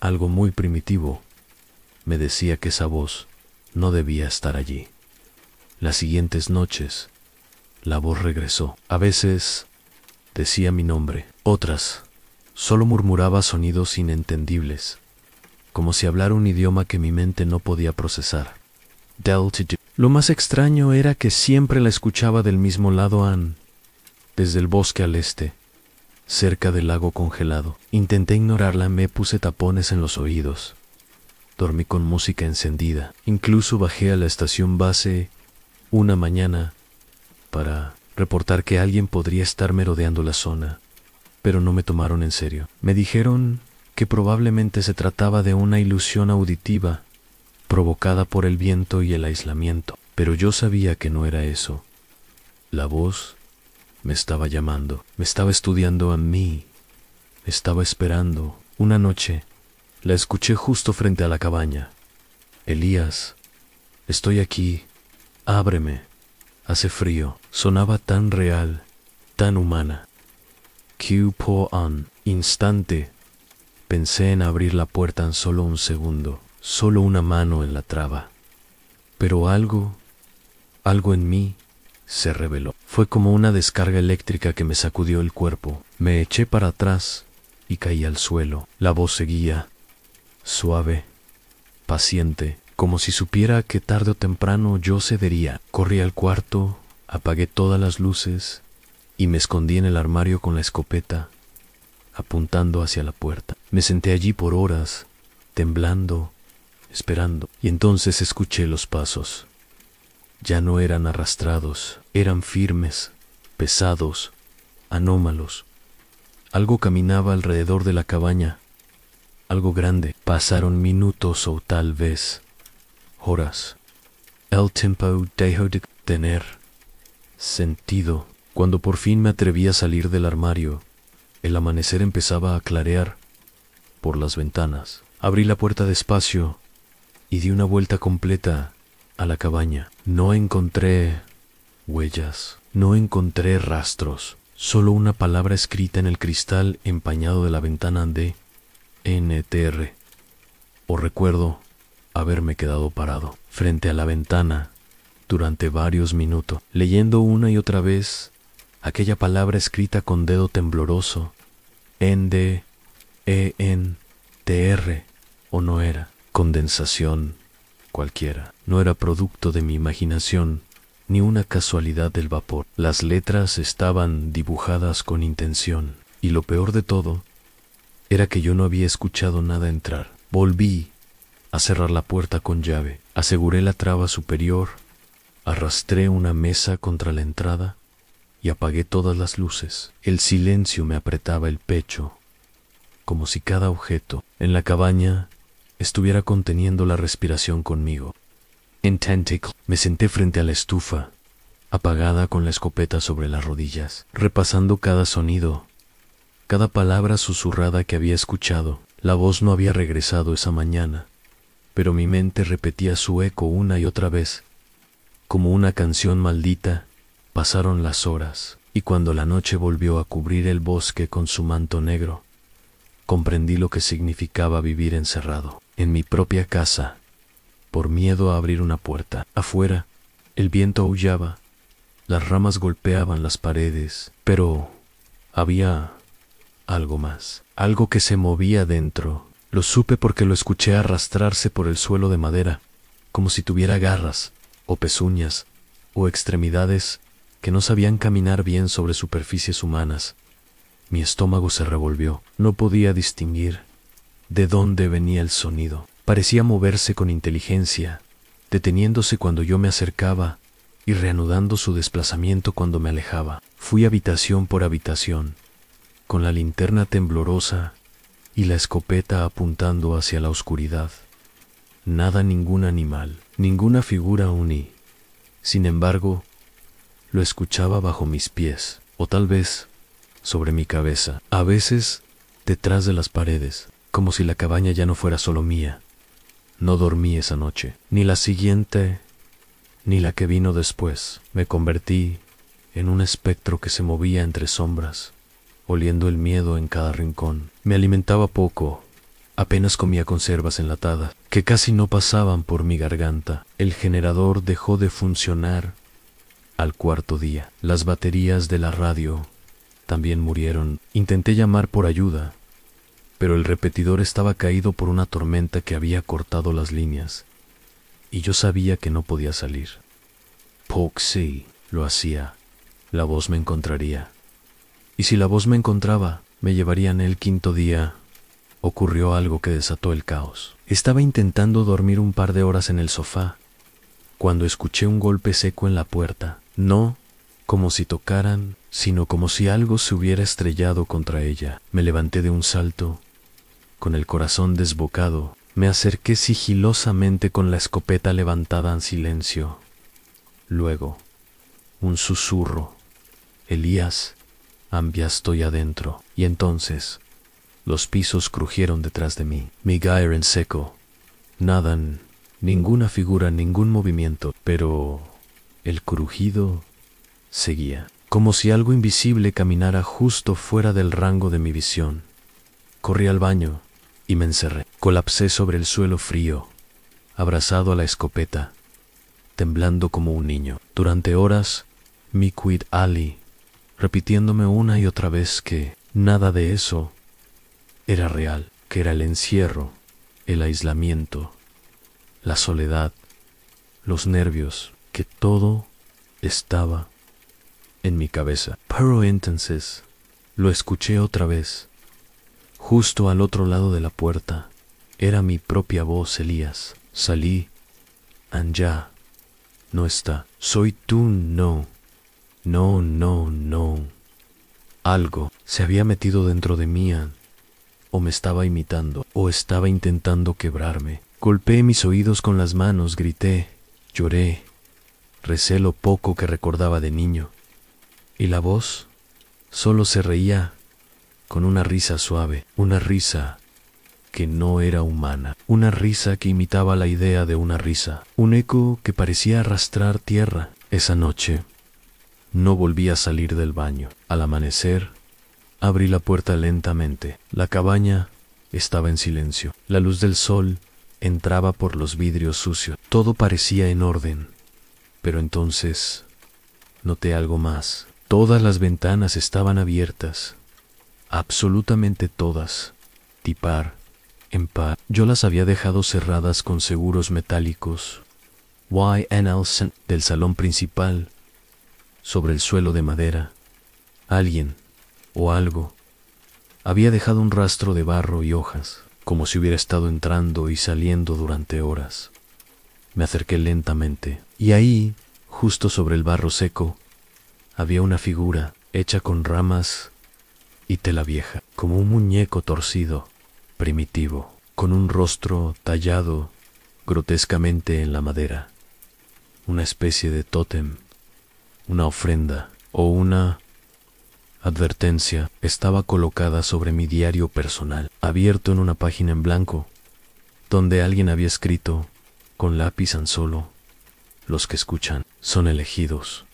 algo muy primitivo, me decía que esa voz no debía estar allí. Las siguientes noches, la voz regresó. A veces decía mi nombre, otras solo murmuraba sonidos inentendibles, como si hablara un idioma que mi mente no podía procesar. Lo más extraño era que siempre la escuchaba del mismo lado, desde el bosque al este, cerca del lago congelado. Intenté ignorarla, me puse tapones en los oídos. Dormí con música encendida. Incluso bajé a la estación base una mañana para reportar que alguien podría estar merodeando la zona, pero no me tomaron en serio. Me dijeron que probablemente se trataba de una ilusión auditiva provocada por el viento y el aislamiento, pero yo sabía que no era eso. La voz me estaba llamando, me estaba estudiando a mí, me estaba esperando. Una noche la escuché justo frente a la cabaña. Elías, estoy aquí, ábreme, hace frío. Sonaba tan real, tan humana. Instante, pensé en abrir la puerta en solo un segundo. Solo una mano en la traba. Pero algo en mí se reveló. Fue como una descarga eléctrica que me sacudió el cuerpo. Me eché para atrás y caí al suelo. La voz seguía, suave, paciente, como si supiera que tarde o temprano yo cedería. Corrí al cuarto, apagué todas las luces y me escondí en el armario con la escopeta, apuntando hacia la puerta. Me senté allí por horas, temblando, esperando, y entonces escuché los pasos. Ya no eran arrastrados, eran firmes, pesados, anómalos. Algo caminaba alrededor de la cabaña, algo grande. Pasaron minutos o tal vez horas. El tiempo dejó de tener sentido. Cuando por fin me atreví a salir del armario, el amanecer empezaba a clarear por las ventanas. Abrí la puerta despacio y di una vuelta completa a la cabaña. No encontré huellas, no encontré rastros, solo una palabra escrita en el cristal empañado de la ventana de NTR. O recuerdo haberme quedado parado frente a la ventana durante varios minutos, leyendo una y otra vez aquella palabra escrita con dedo tembloroso, NDENTR, o no era condensación cualquiera, no era producto de mi imaginación, ni una casualidad del vapor. Las letras estaban dibujadas con intención, y lo peor de todo era que yo no había escuchado nada entrar. Volví a cerrar la puerta con llave, aseguré la traba superior, arrastré una mesa contra la entrada y apagué todas las luces. El silencio me apretaba el pecho, como si cada objeto en la cabaña estuviera conteniendo la respiración conmigo. Me senté frente a la estufa, apagada con la escopeta sobre las rodillas, repasando cada sonido, cada palabra susurrada que había escuchado. La voz no había regresado esa mañana, pero mi mente repetía su eco una y otra vez. Como una canción maldita, pasaron las horas, y cuando la noche volvió a cubrir el bosque con su manto negro, comprendí lo que significaba vivir encerrado en mi propia casa, por miedo a abrir una puerta. Afuera, el viento aullaba, las ramas golpeaban las paredes, pero había algo más, algo que se movía dentro. Lo supe porque lo escuché arrastrarse por el suelo de madera, como si tuviera garras, o pezuñas, o extremidades que no sabían caminar bien sobre superficies humanas. Mi estómago se revolvió. No podía distinguir de dónde venía el sonido. Parecía moverse con inteligencia, deteniéndose cuando yo me acercaba y reanudando su desplazamiento cuando me alejaba. Fui habitación por habitación, con la linterna temblorosa y la escopeta apuntando hacia la oscuridad. Nada, ningún animal, ninguna figura uní. Sin embargo, lo escuchaba bajo mis pies, o tal vez sobre mi cabeza, a veces detrás de las paredes, como si la cabaña ya no fuera solo mía. No dormí esa noche, ni la siguiente, ni la que vino después. Me convertí en un espectro que se movía entre sombras, oliendo el miedo en cada rincón. Me alimentaba poco, apenas comía conservas enlatadas, que casi no pasaban por mi garganta. El generador dejó de funcionar al cuarto día. Las baterías de la radio también murieron. Intenté llamar por ayuda, pero el repetidor estaba caído por una tormenta que había cortado las líneas, y yo sabía que no podía salir. Sí, lo hacía. La voz me encontraría. Y si la voz me encontraba, me llevarían el quinto día. Ocurrió algo que desató el caos. Estaba intentando dormir un par de horas en el sofá, cuando escuché un golpe seco en la puerta. No como si tocaran, sino como si algo se hubiera estrellado contra ella. Me levanté de un salto, con el corazón desbocado. Me acerqué sigilosamente con la escopeta levantada en silencio. Luego, un susurro. Elías, ya estoy adentro. Y entonces, los pisos crujieron detrás de mí. Mi gyre en seco. Nada, ninguna figura, ningún movimiento, pero el crujido seguía, como si algo invisible caminara justo fuera del rango de mi visión. Corrí al baño y me encerré. Colapsé sobre el suelo frío, abrazado a la escopeta, temblando como un niño. Durante horas, mi quid Ali, repitiéndome una y otra vez que nada de eso era real, que era el encierro, el aislamiento, la soledad, los nervios, que todo estaba en mi cabeza. Pero entonces lo escuché otra vez, justo al otro lado de la puerta. Era mi propia voz. Elías, salí, ya no está. Soy tú, no. Algo se había metido dentro de mí, o me estaba imitando, o estaba intentando quebrarme. Golpeé mis oídos con las manos, grité, lloré, recé lo poco que recordaba de niño. Y la voz solo se reía con una risa suave, una risa que no era humana, una risa que imitaba la idea de una risa, un eco que parecía arrastrar tierra. Esa noche no volví a salir del baño. Al amanecer, abrí la puerta lentamente. La cabaña estaba en silencio. La luz del sol entraba por los vidrios sucios. Todo parecía en orden. Pero entonces noté algo más. Todas las ventanas estaban abiertas. Absolutamente todas. De par en par. Yo las había dejado cerradas con seguros metálicos. YNL del salón principal. Sobre el suelo de madera, alguien o algo había dejado un rastro de barro y hojas, como si hubiera estado entrando y saliendo durante horas. Me acerqué lentamente, y ahí, justo sobre el barro seco, había una figura hecha con ramas y tela vieja, como un muñeco torcido, primitivo, con un rostro tallado grotescamente en la madera, una especie de tótem. Una ofrenda o una advertencia estaba colocada sobre mi diario personal, abierto en una página en blanco, donde alguien había escrito, con lápiz solo, los que escuchan son elegidos.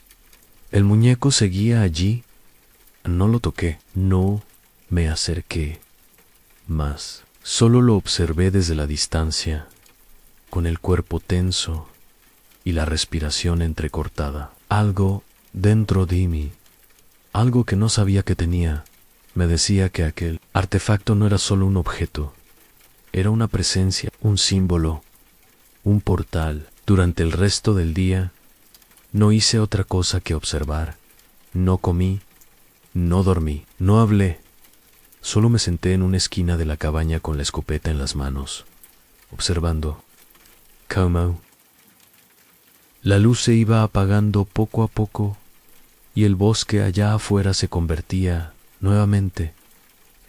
El muñeco seguía allí. No lo toqué, no me acerqué más. Solo lo observé desde la distancia, con el cuerpo tenso y la respiración entrecortada. Algo dentro de mí, algo que no sabía que tenía, me decía que aquel artefacto no era solo un objeto, era una presencia, un símbolo, un portal. Durante el resto del día, no hice otra cosa que observar. No comí, no dormí, no hablé, Solo me senté en una esquina de la cabaña con la escopeta en las manos, observando cómo la luz se iba apagando poco a poco y el bosque allá afuera se convertía nuevamente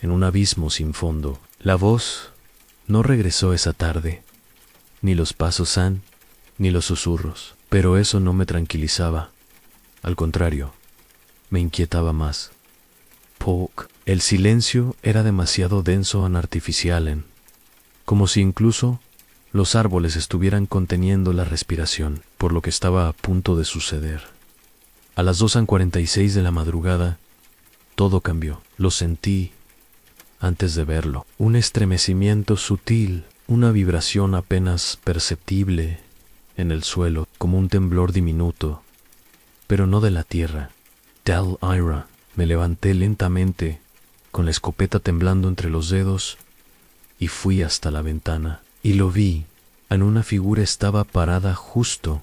en un abismo sin fondo. La voz no regresó esa tarde, ni los pasos ni los susurros, pero eso no me tranquilizaba. Al contrario, me inquietaba más. El silencio era demasiado denso y artificial, como si incluso los árboles estuvieran conteniendo la respiración por lo que estaba a punto de suceder. A las 2:46 de la madrugada, todo cambió. Lo sentí antes de verlo. Un estremecimiento sutil, una vibración apenas perceptible en el suelo, como un temblor diminuto, pero no de la tierra. Del Ira. Me levanté lentamente, con la escopeta temblando entre los dedos, y fui hasta la ventana. Y lo vi. En una figura estaba parada justo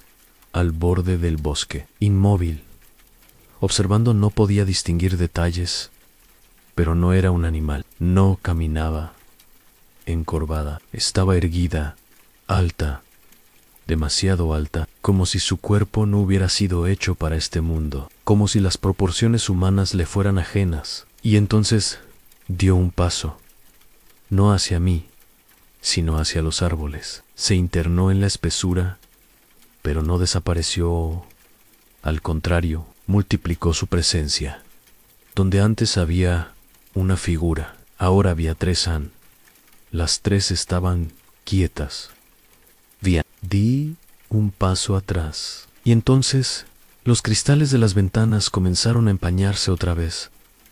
al borde del bosque, inmóvil. Observando no podía distinguir detalles, pero no era un animal. No caminaba encorvada. Estaba erguida, alta, demasiado alta, como si su cuerpo no hubiera sido hecho para este mundo, como si las proporciones humanas le fueran ajenas. Y entonces dio un paso, no hacia mí, sino hacia los árboles. Se internó en la espesura, pero no desapareció. Al contrario, multiplicó su presencia. Donde antes había una figura, ahora había 3 Las 3 estaban quietas. Bien, di un paso atrás, y entonces los cristales de las ventanas comenzaron a empañarse otra vez,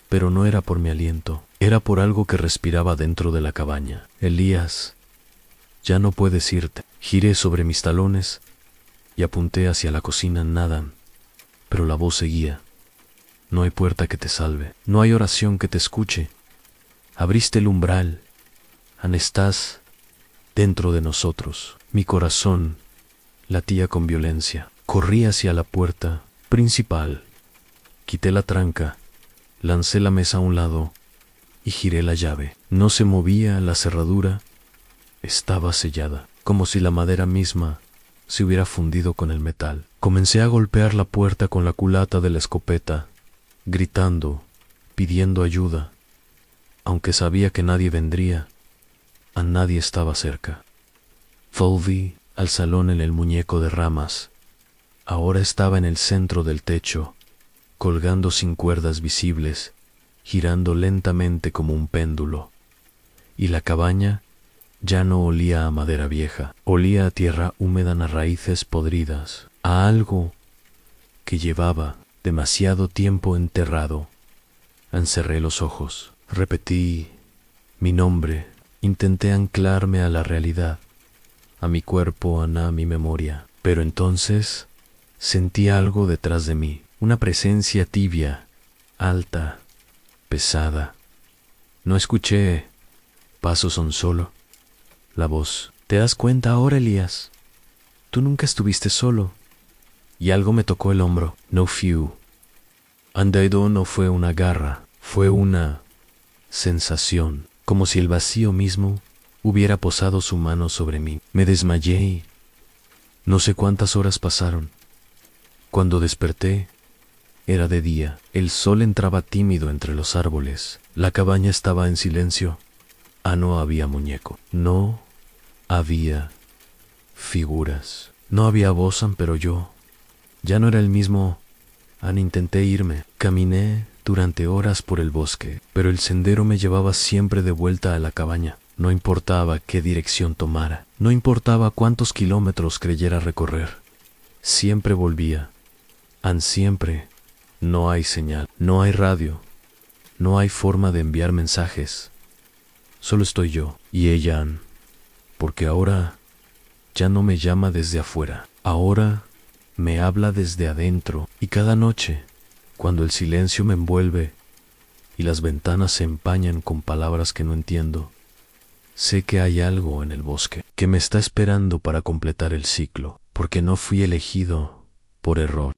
pero no era por mi aliento, era por algo que respiraba dentro de la cabaña. Elías, ya no puedes irte. Giré sobre mis talones y apunté hacia la cocina. Nada, pero la voz seguía. No hay puerta que te salve, no hay oración que te escuche. Abriste el umbral, estás dentro de nosotros. Mi corazón latía con violencia. Corrí hacia la puerta principal, quité la tranca, lancé la mesa a un lado y giré la llave. No se movía la cerradura, estaba sellada, como si la madera misma se hubiera fundido con el metal. Comencé a golpear la puerta con la culata de la escopeta, gritando, pidiendo ayuda, aunque sabía que nadie vendría. A nadie estaba cerca. Volví al salón en el muñeco de ramas. Ahora estaba en el centro del techo, colgando sin cuerdas visibles, girando lentamente como un péndulo. Y la cabaña ya no olía a madera vieja, olía a tierra húmeda, a raíces podridas, a algo que llevaba demasiado tiempo enterrado. Encerré los ojos, repetí mi nombre, intenté anclarme a la realidad, a mi cuerpo, a mi memoria. Pero entonces sentí algo detrás de mí, una presencia tibia, alta, pesada. No escuché pasos solo. La voz: ¿te das cuenta ahora, Elías? Tú nunca estuviste solo. Y algo me tocó el hombro. No few. Andaido no fue una garra, fue una sensación, como si el vacío mismo hubiera posado su mano sobre mí. Me desmayé y no sé cuántas horas pasaron. Cuando desperté, era de día. El sol entraba tímido entre los árboles. La cabaña estaba en silencio. No había muñeco. No había figuras. No había voz, pero yo ya no era el mismo. Intenté irme. Caminé durante horas por el bosque, pero el sendero me llevaba siempre de vuelta a la cabaña. No importaba qué dirección tomara, no importaba cuántos kilómetros creyera recorrer. Siempre volvía. Siempre. No hay señal, no hay radio, no hay forma de enviar mensajes. Solo estoy yo y ella, porque ahora ya no me llama desde afuera. Ahora me habla desde adentro, y cada noche, cuando el silencio me envuelve y las ventanas se empañan con palabras que no entiendo, sé que hay algo en el bosque que me está esperando para completar el ciclo, porque no fui elegido por error.